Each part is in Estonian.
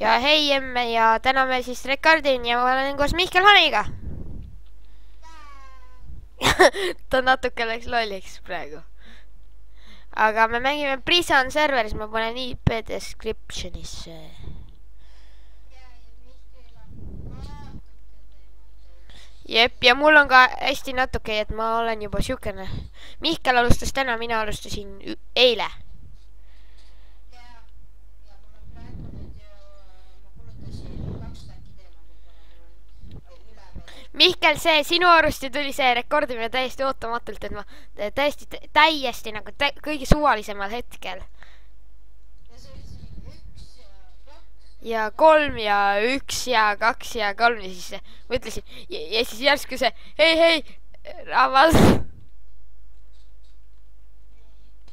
ja hei emme ja täna me siis rekordin ja ma olen koos Mihkel Haniga. ta natuke läks lolliks praegu. aga me mängime Prison serveris, ma panen IP descriptionisse. Jep, ja mul on ka hästi natuke, et ma olen juba siukene. Mihkel alustas täna, mina alustasin eile. Mihkel, see sinu arvusti tuli see rekordimine täiesti ootamatult, et ma täiesti nagu kõige suvalisemal hetkel. Ja 3 ja 1 ja 2 ja 3 ja siis mõtlesin ja siis järsku see hei rahvas.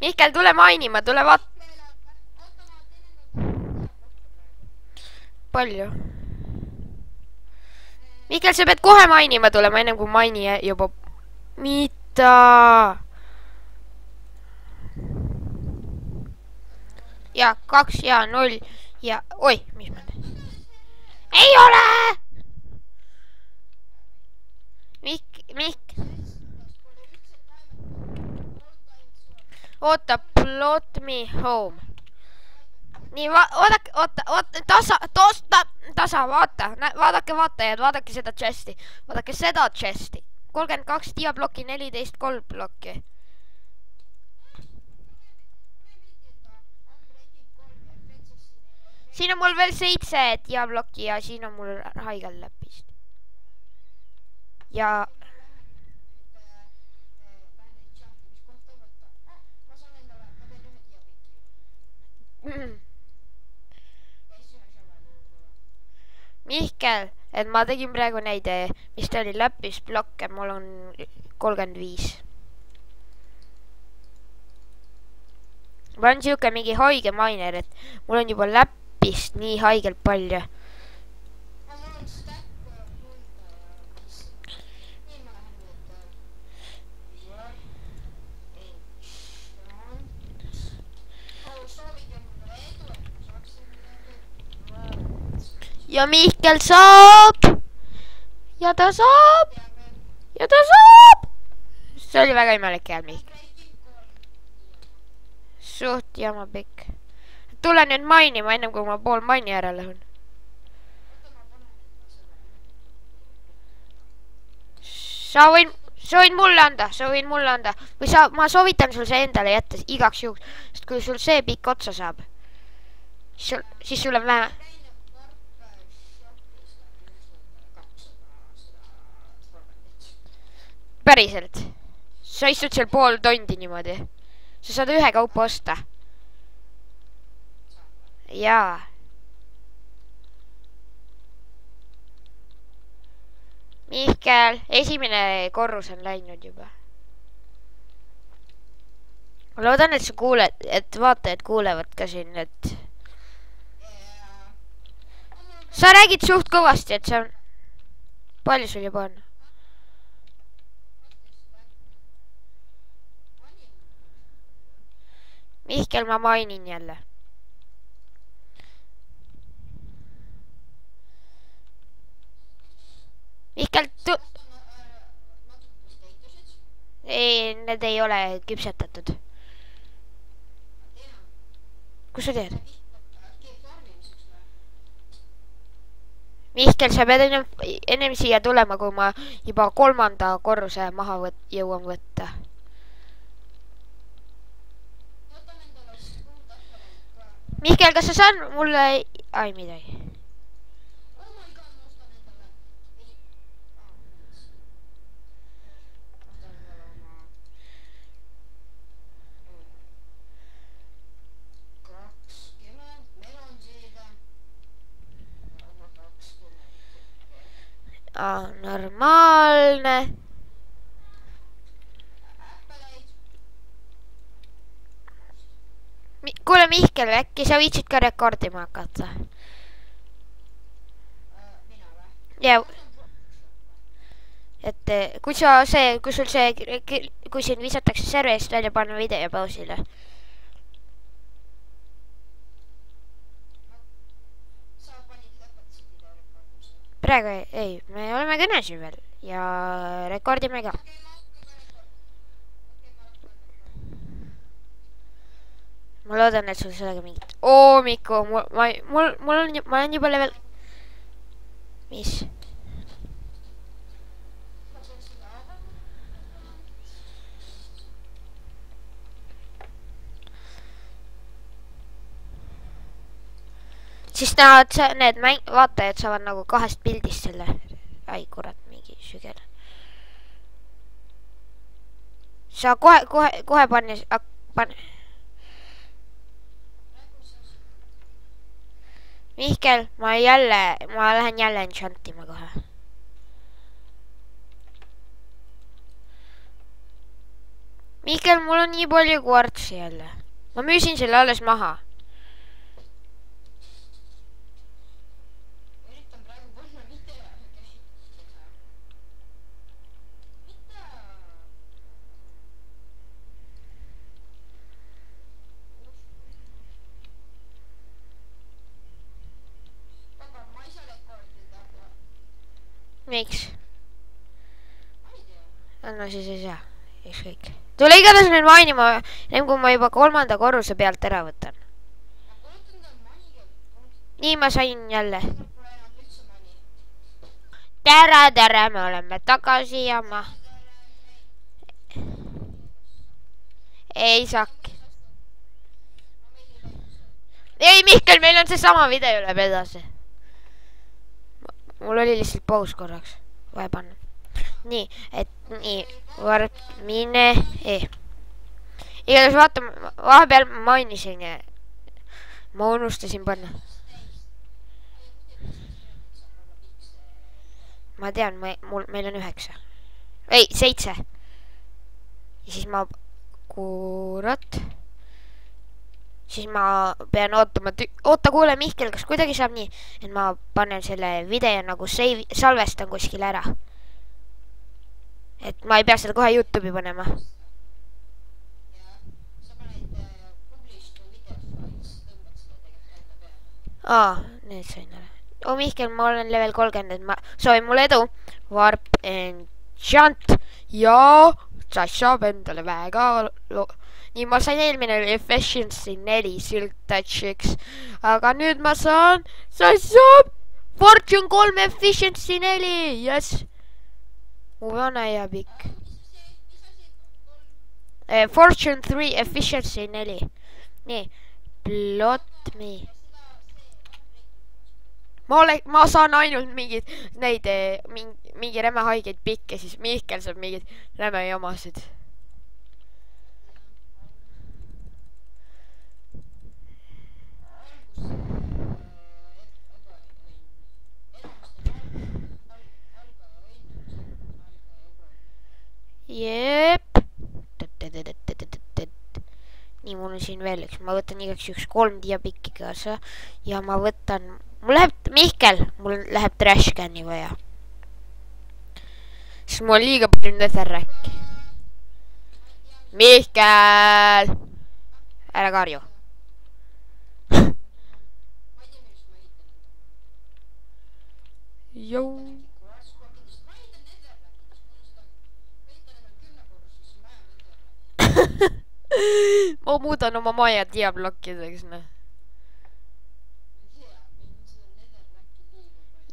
Mihkel, tule mainima, tule vaat. Palju? Mihkel, sa pead kohe mainima tulema, ennem kui maini juba. Mida? Ja 2 ja 0 ja... Oi, mis ma teen? Ei ole! Mihk. Oota, plot me home. Nii, oota, tasa, vaadake vaatajad, vaadake seda chesti. Vaadake seda chesti. 32 diablokki, 14 kolmblokki. Siin on mul veel 7 diablokki ja siin on mul haigel läpist. Ja... Mihkel, et ma tegin praegu neid, mis ta oli läppisblokke, mul on 35. Ma olen siuke mingi haige mainer, et mul on juba läppist nii haigelt palju. Ja Mihkel saab! Ja ta saab! Ja ta saab! See oli väga imelik hea Mihkel. Suht jama pikk. Tule nüüd mainima, ennem kui ma pool maini ära lõhun. Sa võid mulle anda, Või ma soovitan sul see endale jätta igaks juhuks, sest kui sul see pikk otsa saab, siis sul on vähe... Päriselt. Sa istud seal pool tondi niimoodi. Sa saad ühe kaupa osta. Jaa. Mihkel, esimene korrus on läinud juba. Ma loodan, et sa kuuled, et vaatajad kuulevad ka siin, et... Sa räägid suht kõvasti, et sa... Palju sul juba on? Mihkel, ma mainin jälle. Mihkel, ei, need ei ole küpsetatud. Kus sa teed? Mihkel, sa pead ennem siia tulema, kui ma juba 3. korruse maha jõuan võtta. Mihkel, kas sa saan mulle... Ai, midagi. Normaalne. Kuule Mihkel, äkki sa viitsid ka rekordima hakata? Ja, et kui sind visatakse serverist välja, panna video pausile. praegu ei, me oleme kõnes ju veel ja rekordime ka. Ma loodan, et sul sellega mingit... Miku, ma olen juba level... Mis? Siis need vaatajad saavad nagu 2 pildist selle. Ai, kurat, mingi sügel. Sa kohe pannes... Mihkel, ma lähen jälle enchantima kohe. Mihkel, mul on nii palju kvartsi jälle. Ma müüsin selle alles maha. Miks? No siis ei saa. Ükskõik. Tule igatahes nüüd mainima, enne kui ma juba 3. korruse pealt ära võtan. Nii ma sain jälle. Tere, me oleme tagasi ja ma... Ei saaki. Ei, Mihkel, meil on see sama video läheb edasi. Mul oli lihtsalt paus korraks. Vaja panna. Nii, et nii. Varp, mine. Igatahes vaatame. Vahepeal mainisin. Ma unustasin panna. Ma tean, meil on 9. Ei, 7. Ja siis ma... Kurat. Siis ma pean ootama... Oota, kuule, Mihkel, kas kuidagi saab nii, et ma panen selle video nagu salvestan kuskil ära. Et ma ei pea seda kohe YouTube'i panema. Need sain ära. Mihkel, ma olen level 30, et ma soovin mulle edu. Warp enchant. Ja sa saab endale väga... Nii, ma sain eelmine efficiency 4 silk touch X. Aga nüüd ma saan... Sa saab fortune 3 efficiency 4. Yes. Mu vana ja pikk. Fortune 3 efficiency 4. Nii. Plot me. Ma saan ainult mingid... Neid... Mingi räme haigeid pikke. Siis Mihkel saab mingid räme jamasid. Jep. Nii, mul on siin veel üks. Ma võtan igaks üks 3 diapikki kaasa. Ja ma võtan... Mul läheb... Mihkel, mul läheb trash can'i vaja. Sest mul on liiga palju netherracki. Mihkel! Ära karju. Jou. Ma muudan oma maja diablokkideks, noh.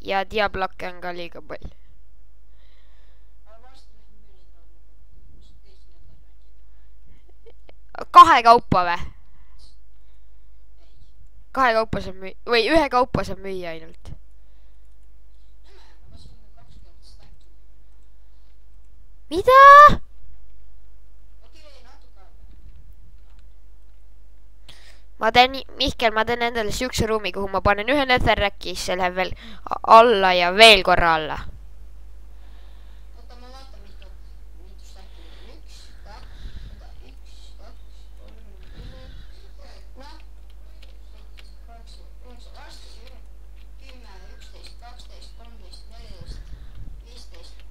Ja diablokke on ka liiga palju. Kahe kaupa või? Kahe kaupa saab müüa, või ühe kaupa saab müüa ainult. Mida? Ma teen, Mihkel, ma teen endale siukse ruumi, kuhu ma panen ühe netherracki, siis see läheb veel alla ja veel korra alla.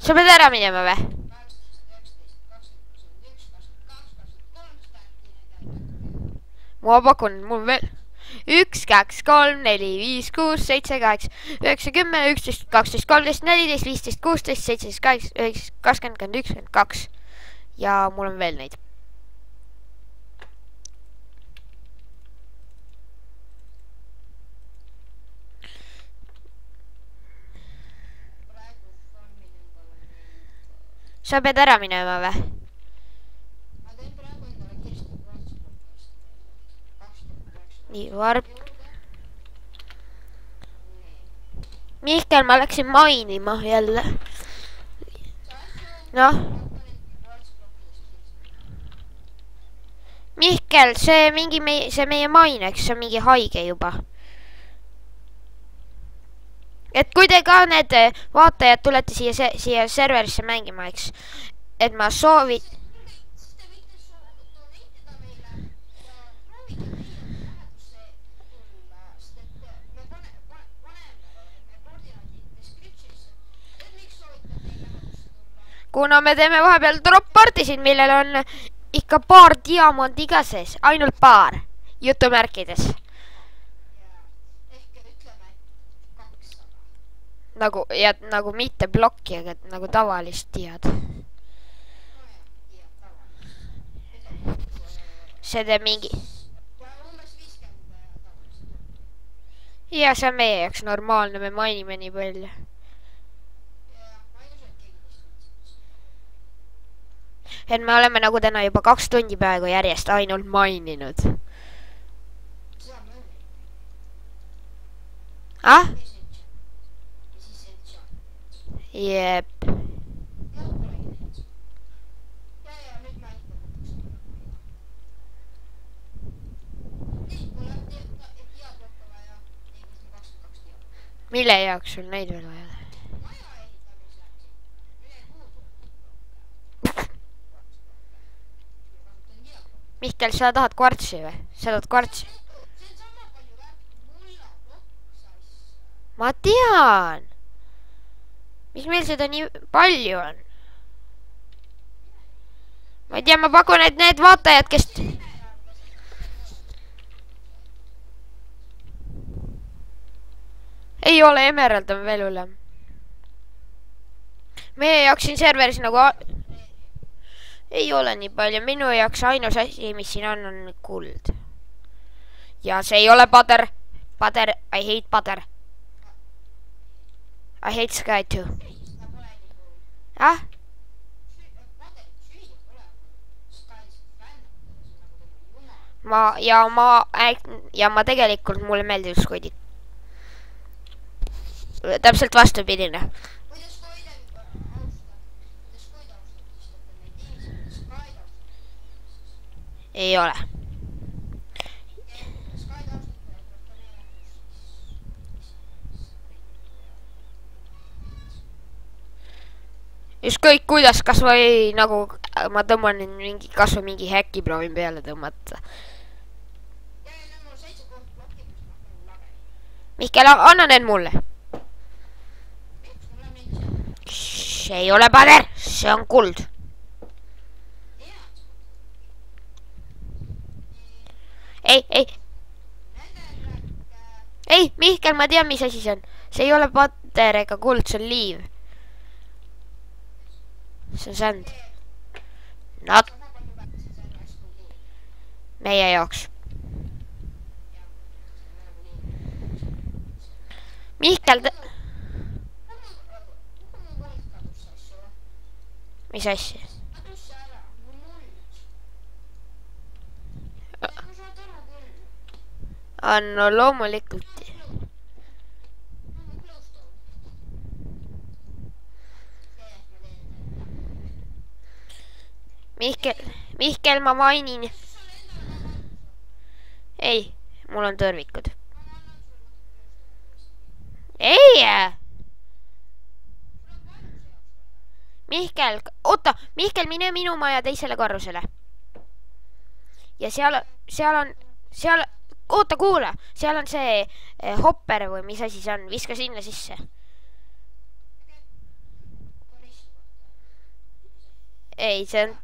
Sa pead ära minema või? Ma pakun, mul veel... 1, 2, 3, 4, 5, 6, 7, 8, 9, 10, 11, 12, 13, 14, 15, 16, 17, 18, 19, 20, 21, 22. Ja mul on veel neid. Sa pead ära minema või? Nii, varp. Mihkel, ma läksin mainima jälle. Noh. Mihkel, see meie maineks, see on mingi haige juba. Et kui te ka need vaatajad tulete siia serverisse mängima, eks, et ma soovin. Kuna me teeme vahepeal drop partisid, millel on ikka paar diamondi ka sees, ainult paar, jutumärkides. Nagu mitte plokki, aga nagu tavalist diad. See teeb mingi. Ja see on meie jaoks normaalne, me mainime nii palju. Et me oleme nagu täna juba 2 tundi peaaegu järjest ainult maininud. Ah? Jep. Mille jaoks sul neid veel vaja? Mihkel, sa tahad kvartsi või? Sa tahad kvartsi? Ma tean! Mis meil seda nii palju on? Ma ei tea, ma pakun, et need vaatajad, kes... Ei ole, Emerald on veel hullem. Meie jaoks siin serveris nagu... Ei ole nii palju, minu jaoks ainus asi, mis siin on kuld. Ja see ei ole pader. Pader, I hate pader. I hate sky too. Ah? Ma tegelikult mulle meeldib skuidid. Täpselt vastupidine. Ei ole. Ükskõik kuidas, kas või nagu ma tõmban mingi, kas või mingi häkki proovin peale tõmmata. Mihkel, anna need mulle. See ei ole pader, see on kuld. Ei, Mihkel, ma tean, mis asi see on. See ei ole pader ega kuld, see on liiv. See on sand. Not. Meie jaoks. Mihkel... Mis asja? No loomulikult. Mihkel, ma mainin. Ei, mul on tõrvikud. Ei! Mihkel, oota, Mihkel, mine minu maja teisele korrusele. Ja seal on, oota, kuule, seal on see hopper või mis asi see on, viska sinna sisse. Ei, see on